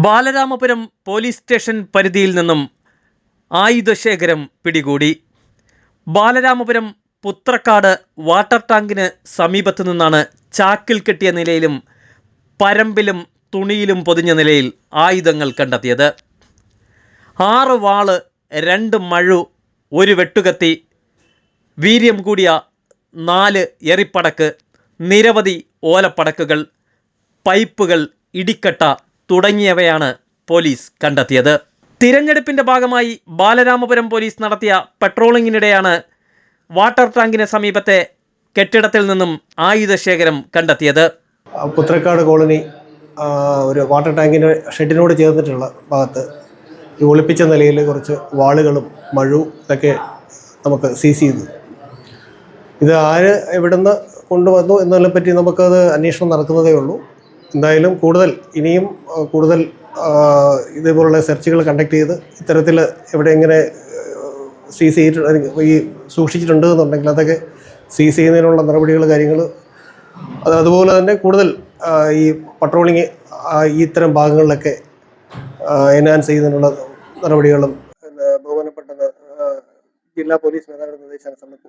Balaramapuram police station പരിധിയിൽ നിന്നും ആയുധശേഖരം പിടികൂടി. ബാലരാമപുരം പുത്രക്കാട് വാട്ടർ ടാങ്കിന് സമീപത്തു നിന്നാണ് ചാക്കിൽ കെട്ടിയ നിലയിലും പരമ്പിലും തുണിയിലും പൊതിഞ്ഞ നിലയിൽ ആയുധങ്ങൾ കണ്ടെത്തിയത്. 6 വാള്, 2 മഴു, 1 വെട്ടുകത്തി, വീര്യം കൂടിയ 4 എറിപ്പടക്ക്, നിരവധി ഓലപ്പടക്കുകൾ, പൈപ്പുകൾ, ഇടിക്കട്ട തുടങ്ങിയവയാണ് പോലീസ് കണ്ടെത്തിയത്. തിരഞ്ഞെടുപ്പിൻ്റെ ഭാഗമായി ബാലരാമപുരം പോലീസ് നടത്തിയ പെട്രോളിങ്ങിനിടെയാണ് വാട്ടർ ടാങ്കിന് സമീപത്തെ കെട്ടിടത്തിൽ നിന്നും ആയുധശേഖരം കണ്ടെത്തിയത്. പുത്രക്കാട് കോളനി ഒരു വാട്ടർ ടാങ്കിൻ്റെ ഷെഡിനോട് ചേർന്നിട്ടുള്ള ഭാഗത്ത് ഒളിപ്പിച്ച നിലയിൽ കുറച്ച് വാളുകളും മഴു ഇതൊക്കെ നമുക്ക് സീസ് ചെയ്തു. ഇത് ആര് എവിടുന്ന് കൊണ്ടുവന്നു എന്നതിനെപ്പറ്റി നമുക്കത് അന്വേഷണം നടക്കുന്നതേ ഉള്ളൂ. എന്തായാലും ഇനിയും കൂടുതൽ ഇതേപോലുള്ള സെർച്ചുകൾ കണ്ടക്ട് ചെയ്ത് ഇത്തരത്തിൽ എവിടെ എങ്ങനെ സീസ് ചെയ്തിട്ട് ഈ സൂക്ഷിച്ചിട്ടുണ്ട് എന്നുണ്ടെങ്കിൽ അതൊക്കെ സീസ് ചെയ്യുന്നതിനുള്ള നടപടികൾ കാര്യങ്ങൾ അതുപോലെ തന്നെ കൂടുതൽ ഈ പട്രോളിങ് ഇത്തരം ഭാഗങ്ങളിലൊക്കെ എൻഹാൻസ് ചെയ്യുന്നതിനുള്ള നടപടികളും ബഹുമാനപ്പെട്ട ജില്ലാ പോലീസ് മേധാവിയുടെ നിർദ്ദേശാനുസരണം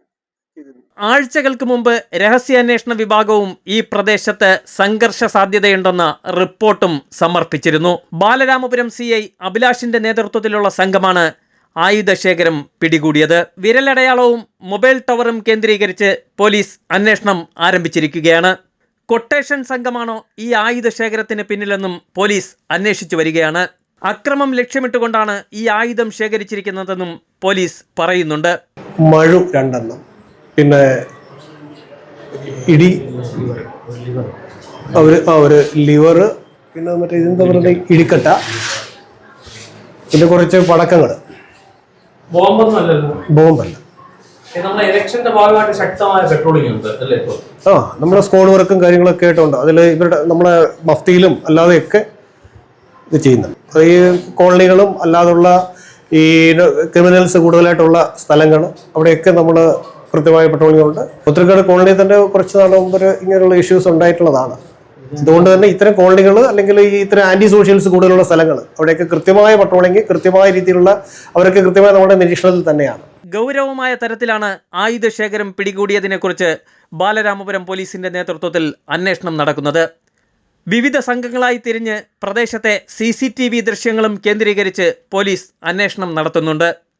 ആഴ്ചകൾക്ക് മുമ്പ് രഹസ്യാന്വേഷണ വിഭാഗവും ഈ പ്രദേശത്ത് സംഘർഷ സാധ്യതയുണ്ടെന്ന റിപ്പോർട്ടും സമർപ്പിച്ചിരുന്നു. ബാലരാമപുരം CI അഭിലാഷിന്റെ നേതൃത്വത്തിലുള്ള സംഘമാണ് ആയുധശേഖരം പിടികൂടിയത്. വിരലടയാളവും മൊബൈൽ ടവറും കേന്ദ്രീകരിച്ച് പോലീസ് അന്വേഷണം ആരംഭിച്ചിരിക്കുകയാണ്. കൊട്ടേഷൻ സംഘമാണോ ഈ ആയുധശേഖരത്തിന് പിന്നിലെന്നും പോലീസ് അന്വേഷിച്ചു വരികയാണ്. അക്രമം ലക്ഷ്യമിട്ടുകൊണ്ടാണ് ഈ ആയുധം ശേഖരിച്ചിരിക്കുന്നതെന്നും പോലീസ് പറയുന്നുണ്ട്. മഴു 2 എണ്ണം, പിന്നെ ഇടി, ഒരു ലിവർ, പിന്നെ മറ്റേ ഇതെന്താ പറയുക ഇടിക്കട്ട, പിന്നെ കുറച്ച് പടക്കങ്ങൾ. ബോംബല്ല. നമ്മുടെ സ്ക്വാഡ് വർക്കും കാര്യങ്ങളൊക്കെ ആയിട്ടുണ്ട്. അതിൽ നമ്മളെ മഫ്തിയിലും അല്ലാതെയൊക്കെ ഇത് ചെയ്യുന്നുണ്ട്. ഈ കോളനികളും അല്ലാതുള്ള ഈ ക്രിമിനൽസ് കൂടുതലായിട്ടുള്ള സ്ഥലങ്ങൾ അവിടെയൊക്കെ നമ്മൾ കൃത്യമായ പെട്രോളിംഗ് ഉണ്ട്. പുത്രക്കാട് കോളനിയിൽ തന്നെ കുറച്ച് നാൾ മുമ്പ് ഇങ്ങനെയുള്ള ഇഷ്യൂസ് ഉണ്ടായിട്ടുള്ളതാണ്. അതുകൊണ്ട് തന്നെ ഇത്തരം കോളനികൾ അല്ലെങ്കിൽ ഈ ഇത്തരം ആന്റി സോഷ്യൽസ് കൂടുതലുള്ള സ്ഥലങ്ങൾ അവിടെയൊക്കെ കൃത്യമായ പെട്രോളിംഗ്, കൃത്യമായ രീതിയിലുള്ള അവരൊക്കെ കൃത്യമായ നമ്മുടെ നിരീക്ഷണത്തിൽ തന്നെയാണ്. ഗൗരവമായ തരത്തിലാണ് ആയുധശേഖരം പിടികൂടിയതിനെക്കുറിച്ച് ബാലരാമപുരം പോലീസിന്റെ നേതൃത്വത്തിൽ അന്വേഷണം നടക്കുന്നത്. വിവിധ സംഘങ്ങളായി തിരിഞ്ഞ് പ്രദേശത്തെ CCTV ദൃശ്യങ്ങളും കേന്ദ്രീകരിച്ച് പോലീസ് അന്വേഷണം നടത്തുന്നുണ്ട്.